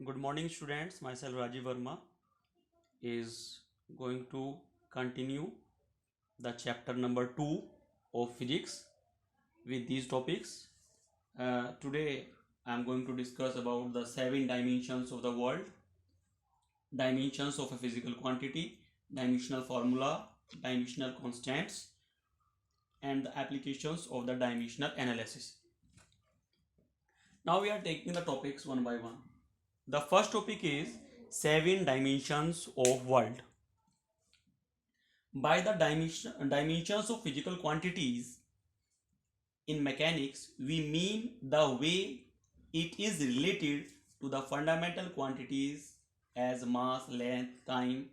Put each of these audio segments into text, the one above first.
Good morning, students. Myself Rajiv Verma is going to continue the chapter number 2 of physics with these topics. Today, I am going to discuss about the 7 dimensions of the world, dimensions of a physical quantity, dimensional formula, dimensional constants, and the applications of the dimensional analysis. Now we are taking the topics one by one. The first topic is 7 dimensions of world. By the dimensions of physical quantities in mechanics, we mean the way it is related to the fundamental quantities as mass, length, time.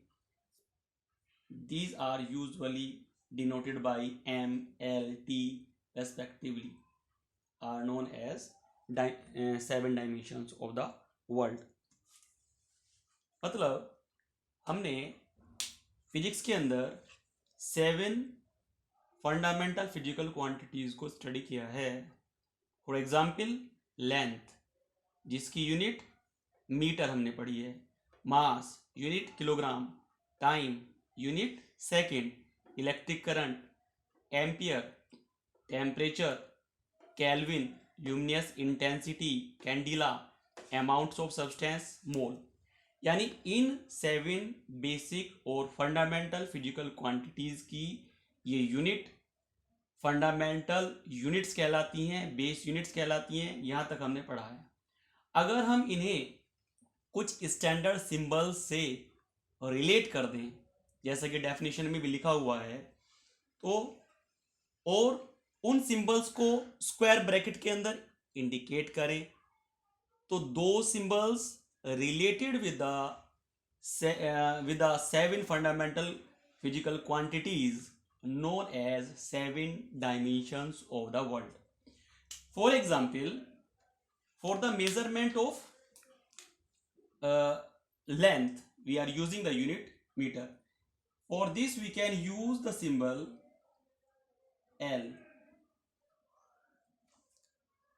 These are usually denoted by M, L, T respectively, are known as 7 dimensions of the world. मतलब हमने physics के अंदर 7 fundamental physical quantities को study किया है. For example length, जिसकी unit metre हमने पढ़ी है. Mass unit kilogram. Time unit second. Electric current ampere. Temperature kelvin. Luminous intensity candela. Amounts of substance mole. यानी इन 7 बेसिक और फंडामेंटल फिजिकल क्वांटिटीज की ये यूनिट फंडामेंटल यूनिट्स कहलाती हैं, बेस यूनिट्स कहलाती हैं. यहाँ तक हमने पढ़ा है. अगर हम इन्हें कुछ स्टैंडर्ड सिंबल से रिलेट कर दें, जैसा कि डेफिनेशन में भी लिखा हुआ है, तो और उन सिंबल्स को स्क्वायर ब्रैकेट के अंदर इंडिकेट करें, तो दो symbols related with the 7 fundamental physical quantities known as 7 dimensions of the world. For example, for the measurement of length, we are using the unit meter. For this we can use the symbol L.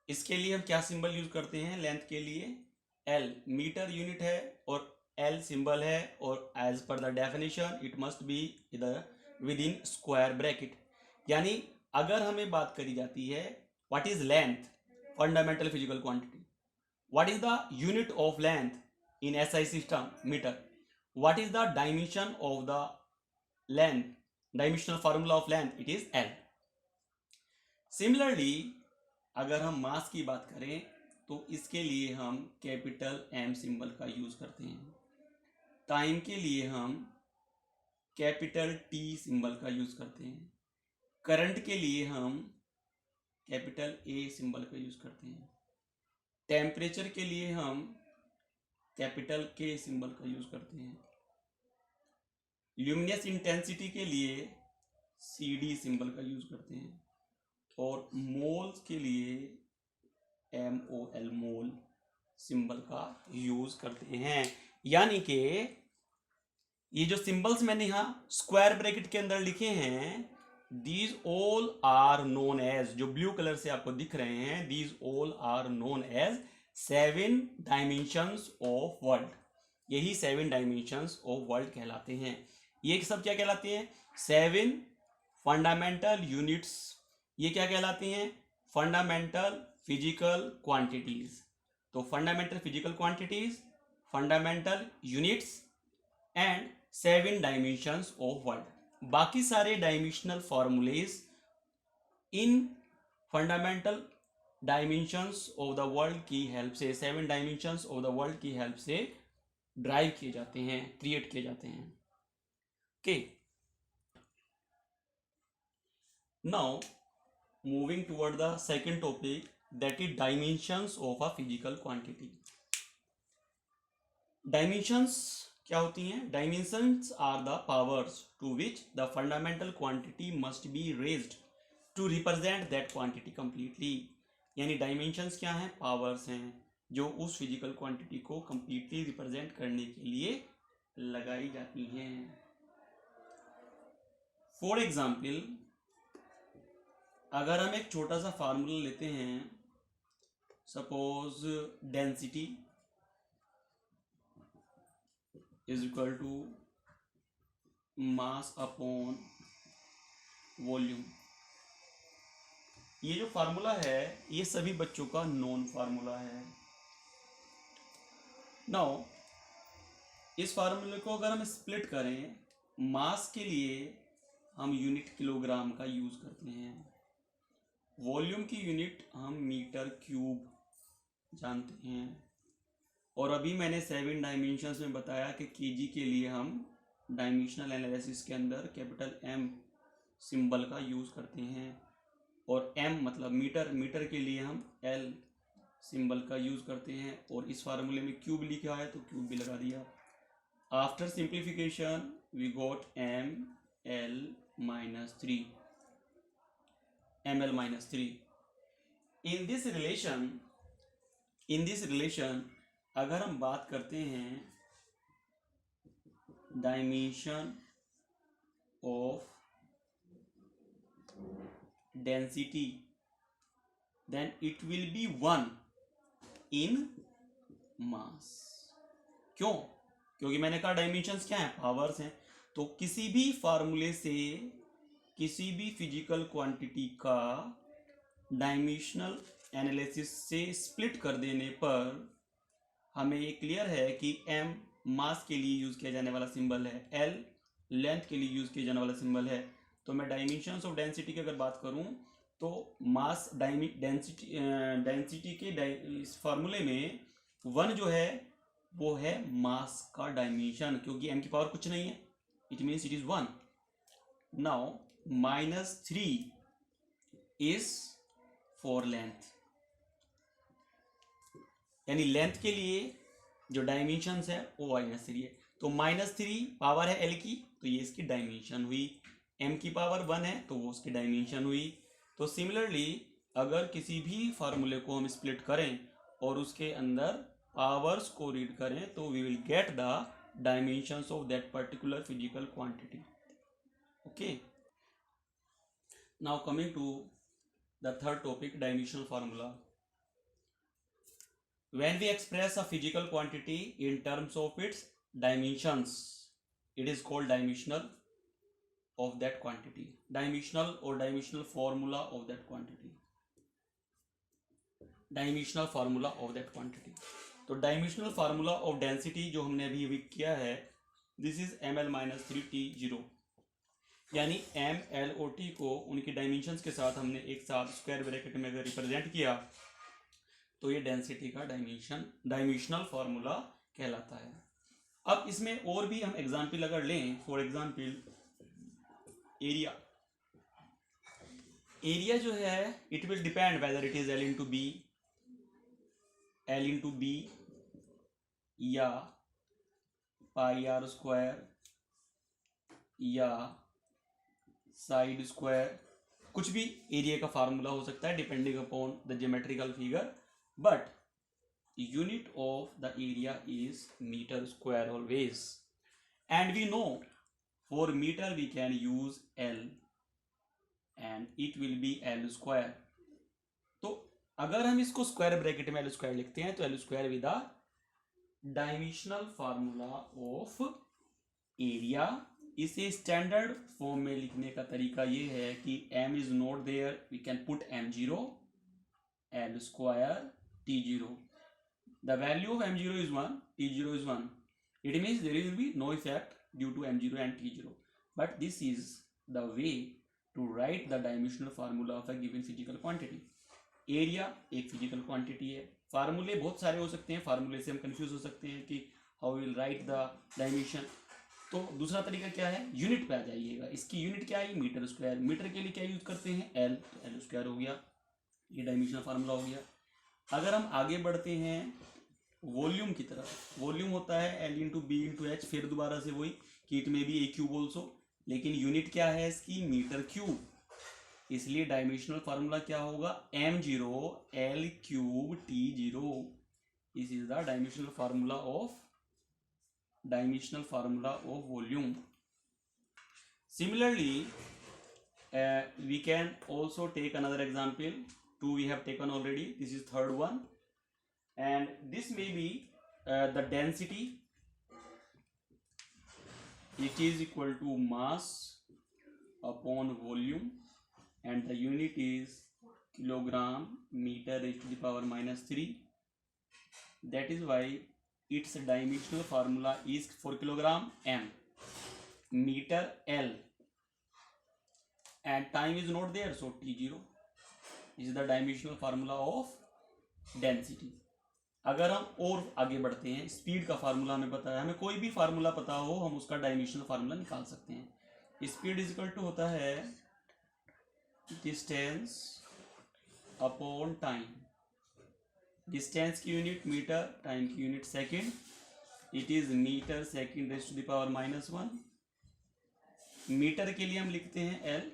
इसके लिए हम क्या symbol use करते हैं length के लिए? L metre unit है और L सिंबल है, और as per the definition it must be within square bracket. यानी अगर हमें बात करी जाती है what is length, fundamental physical quantity, what is the unit of length in SI system metre, what is the dimension of the length, dimensional formula of length, it is L. Similarly अगर हम मास की बात करें तो इसके लिए हम capital M symbol का यूज करते हैं. टाइम के लिए हम कैपिटल T सिंबल का यूज करते हैं. करंट के लिए हम कैपिटल A सिंबल का यूज करते हैं. टेम्परेचर के लिए हम कैपिटल K सिंबल का यूज करते हैं. ल्यूमिनस इंटेंसिटी के लिए CD सिंबल का यूज करते हैं. और मोल्स के लिए MOL मोल सिंबल का यूज करते हैं. यानी कि ये जो सिंबल्स मैंने यहां स्क्वायर ब्रैकेट के अंदर लिखे हैं, these all are known as, जो ब्लू कलर से आपको दिख रहे हैं, these all are known as 7 dimensions of world. यही 7 डायमेंशंस ऑफ वर्ल्ड कहलाते हैं. ये सब क्या कहलाते हैं? 7 फंडामेंटल यूनिट्स. ये क्या कहलाती हैं? Fundamental physical quantities. तो fundamental physical quantities, fundamental units and 7 dimensions of world. बाकी सारे डायमेंशनल फॉर्मूलेज इन fundamental dimensions of the world की हेल्प से, 7 डायमेंशंस ऑफ द वर्ल्ड की हेल्प से ड्राइव किए जाते हैं, क्रिएट किए जाते हैं. Okay, now moving toward the second topic, that is dimensions of a physical quantity. Dimensions क्या होती हैं? Dimensions are the powers to which the fundamental quantity must be raised to represent that quantity completely. यानी dimensions क्या हैं? Powers हैं जो उस physical quantity को completely represent करने के लिए लगाई जाती हैं. For example, अगर हम एक छोटा सा फार्मूला लेते हैं, suppose density is equal to mass upon volume. ये जो फार्मूला है ये सभी बच्चों का नॉन फार्मूला है। नाउ इस फार्मूले को अगर हम स्प्लिट करें, मास के लिए हम यूनिट किलोग्राम का यूज करते हैं, वॉल्यूम की यूनिट हम मीटर क्यूब जानते हैं, और अभी मैंने 7 डायमेंशंस में बताया कि केजी के लिए हम डायमेंशनल एनालिसिस के अंदर कैपिटल एम सिंबल का यूज करते हैं, और एम मतलब मीटर, मीटर के लिए हम एल सिंबल का यूज करते हैं, और इस फार्मूले में क्यूब लिखा है तो क्यूब भी लगा दिया। After simplification we got ml-3 ml-3। In this relation अगर हम बात करते हैं dimension of density, then it will be 1 in mass. क्यों? क्योंकि मैंने कहा डायमेंशंस क्या हैं, पावर्स हैं। तो किसी भी फार्मूले से किसी भी फिजिकल क्वांटिटी का डायमेंशनल एनालिसिस से स्प्लिट कर देने पर हमें ये क्लियर है कि m मास के लिए यूज किया जाने वाला सिंबल है, l लेंथ के लिए यूज किया जाने वाला सिंबल है। तो मैं डायमेंशंस ऑफ डेंसिटी की अगर बात करूं तो मास डेंसिटी के इस फार्मूले में 1 जो है वो है मास का डायमेंशन, क्योंकि m की पावर कुछ नहीं है, it means it is 1। Now -3 is for length, यानी लेंथ के लिए जो डायमेंशंस है वो -3 है। तो -3 पावर है l की, तो ये इसकी डायमेंशन हुई। m की पावर 1 है तो वो उसकी डायमेंशन हुई। तो सिमिलरली अगर किसी भी फार्मूले को हम स्प्लिट करें और उसके अंदर पावर्स को रीड करें तो we will get the dimensions of that particular physical quantity. Okay, now coming to the third topic, dimensional formula. When we express a physical quantity in terms of its dimensions, it is called dimensional of that quantity, dimensional or dimensional formula of that quantity, dimensional formula of that quantity। तो dimensional formula of density जो हमने अभी किया है, this is ml-3t0, यानी m, l और t को उनकी डायमेंशंस के साथ हमने एक साथ स्क्वायर ब्रैकेट में अगर रिप्रेजेंट किया तो ये डेंसिटी का डायमेंशनल फार्मूला कहलाता है। अब इसमें और भी हम एग्जांपल अगर लें, फॉर एग्जांपल एरिया। एरिया जो है it will depend whether it is l into B या पाई r स्क्वायर या साइड स्क्वायर, कुछ भी एरिया का फार्मूला हो सकता है depending upon the geometrical figure, but unit of the area is meter square always, and we know for meter we can use L and it will be L square। तो अगर हम इसको square bracket में L square लिखते हैं तो L square with the dimensional formula of area. इसे standard form में लिखने का तरीका ये है कि m is not there, we can put m0, L square T0, the value of m0 is 1, T0 is 1, it means there will be no effect due to m0 and T0, but this is the way to write the dimensional formula of a given physical quantity। Area एक physical quantity है, फार्मूले बहुत सारे हो सकते हैं, फार्मूले से हम कंफ्यूज हो सकते हैं कि how will write the dimension. तो दूसरा तरीका क्या है, यूनिट पे आ जाइएगा। इसकी यूनिट क्या है, मीटर स्क्वायर। मीटर के लिए क्या यूज करते हैं, एल, तो एल स्क्वायर हो गया, ये डायमेंशनल फार्मूला हो गया। अगर हम आगे बढ़ते हैं वॉल्यूम की तरफ, वॉल्यूम होता है L into B into H, फिर दोबारा से वही कि इट में भी ए क्यूब ऑल्सो, लेकिन यूनिट क्या है इसकी, मीटर क्यूब, इसलिए डायमेंशनल फार्मूला क्या होगा, m0 L cube T0। This is the dimensional formula of volume. Similarly we can also take another example. 2 we have taken already, this is third one, and this may be the density it is equal to mass upon volume and the unit is kilogram meter raised to the power minus 3. That is why its dimensional formula is for kilogram m, meter L, and time is not there, so T0 is the dimensional formula of density. अगर हम और आगे बढ़ते हैं, speed का formula हमें पता है, हमें कोई भी फार्मूला पता हो हम उसका डायमेंशनल फार्मूला निकाल सकते हैं. स्पीड इज इक्वल टू होता है डिस्टेंस अपॉन टाइम. डिस्टेंस की यूनिट मीटर, टाइम की unit second. It is metre second raise to the power -1. Metre के लिए हम लिखते हैं एल,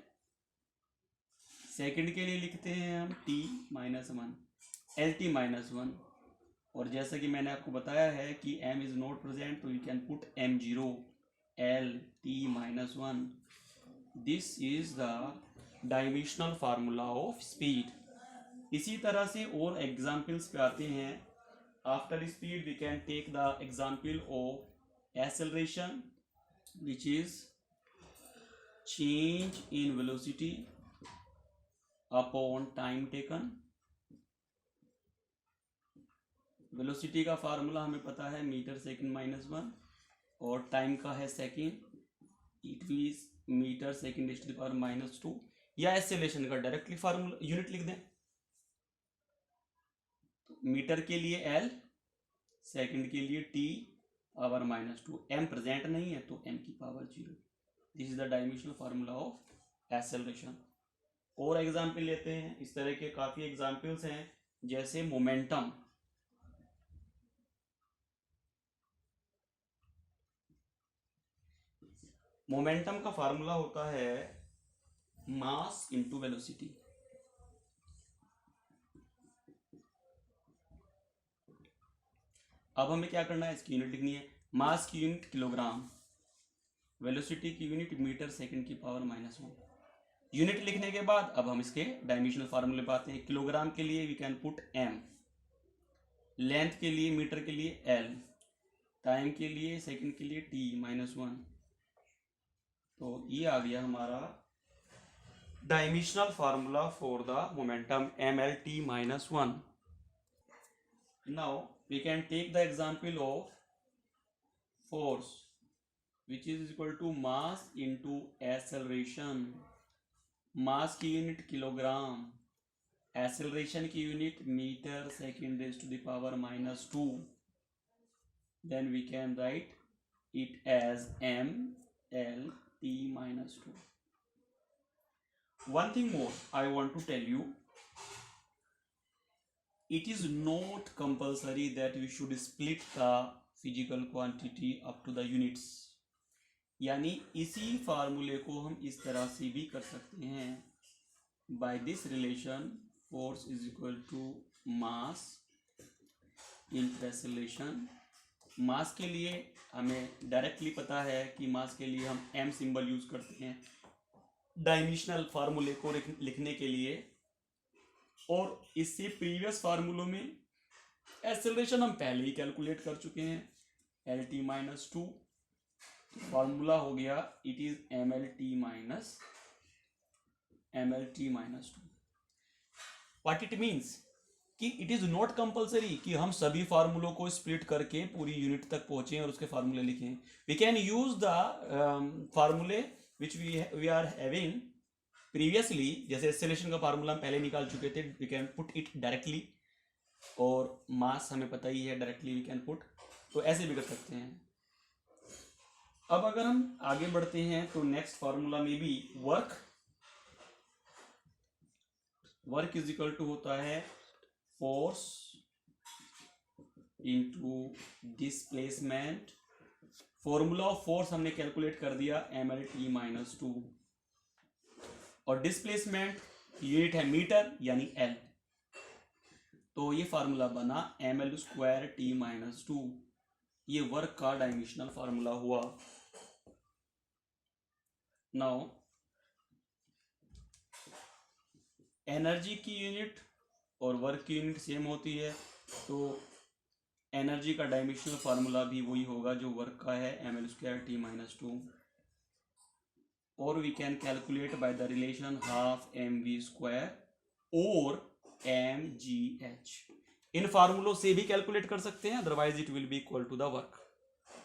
सेकेंड के लिए लिखते हैं हम t-1, LT-1. और जैसा कि मैंने आपको बताया है कि m इज नॉट प्रेजेंट, तो you can put m0 LT-1. This is the dimensional formula of speed. इसी तरह से और एग्जाम्पल्स पे आते हैं. After speed we can take the example of acceleration which is change in velocity upon time taken. Velocity का formula हमें पता है मीटर सेकेंड -1 और टाइम का है second. It is metre second raise to the power -2. या acceleration का directly formula unit लिख दें. मीटर के लिए L, सेकंड के लिए T पावर -2. m प्रेजेंट नहीं है तो m की power 0. This is the dimensional formula of acceleration. और एग्जाम्पल लेते हैं. इस तरह के काफी एग्जाम्पल्स हैं, जैसे मोमेंटम. मोमेंटम का फार्मूला होता है मास इंटू वेलोसिटी. अब हमें क्या करना है, इसकी यूनिट लिखनी है. मास की यूनिट किलोग्राम, वेलोसिटी की यूनिट मीटर सेकंड की पावर -1. यूनिट लिखने के बाद अब हम इसके डायमेंशनल फार्मूले पे आते हैं. किलोग्राम के लिए we can put m, length के लिए मीटर के लिए L, टाइम के लिए सेकंड के लिए t-1. तो ये आ गया हमारा dimensional formula for the momentum mLT-1. Now we can take the example of force which is equal to mass into acceleration. Mass की यूनिट किलोग्राम, एक्सेलरेशन की unit metre second raise to the power -2. Then we can write it as mLT-2. One thing more I want to tell you, it is not compulsory that we should split the physical quantity up to the units. यानी इसी फार्मूले को हम इस तरह से भी कर सकते हैं. By this relation force is equal to mass into acceleration. मास के लिए हमें डायरेक्टली पता है कि मास के लिए हम m सिंबल यूज करते हैं डायमेंशनल फार्मूले को लिखने के लिए. और इससे प्रीवियस फार्मूलों में एक्सेलरेशन हम पहले ही कैलकुलेट कर चुके हैं, LT-2. फार्मूला हो गया it is MLT-2. What it means कि इट इज नॉट कंपल्सरी कि हम सभी फार्मूलों को स्प्लिट करके पूरी यूनिट तक पहुंचे और उसके फार्मूले लिखें. वी कैन यूज द फार्मूले which we are having previously. जैसे एक्सेलरेशन का फार्मूला हम पहले निकाल चुके थे, we can put it directly. और मास हमें पता ही है, डायरेक्टली वी कैन पुट. तो ऐसे भी कर सकते हैं. अब अगर हम आगे बढ़ते हैं तो नेक्स्ट फार्मूला में भी वर्क इज इक्वल टू होता है force into displacement. Formula of force हमने कैलकुलेट कर दिया MLT-2. और डिस्प्लेसमेंट यूनिट है मीटर यानी L. तो ये फार्मूला बना ML²T-2. ये वर्क का डायमेंशनल फार्मूला हुआ. नाउ एनर्जी की यूनिट और वर्क की यूनिट सेम होती है, तो एनर्जी का डायमेंशनल फार्मूला भी वही होगा जो वर्क का है, ml²T-2, और we can calculate by the relation half mv² और mgh। इन फार्मूलों से भी कैलकुलेट कर सकते हैं, otherwise it will be equal to the work.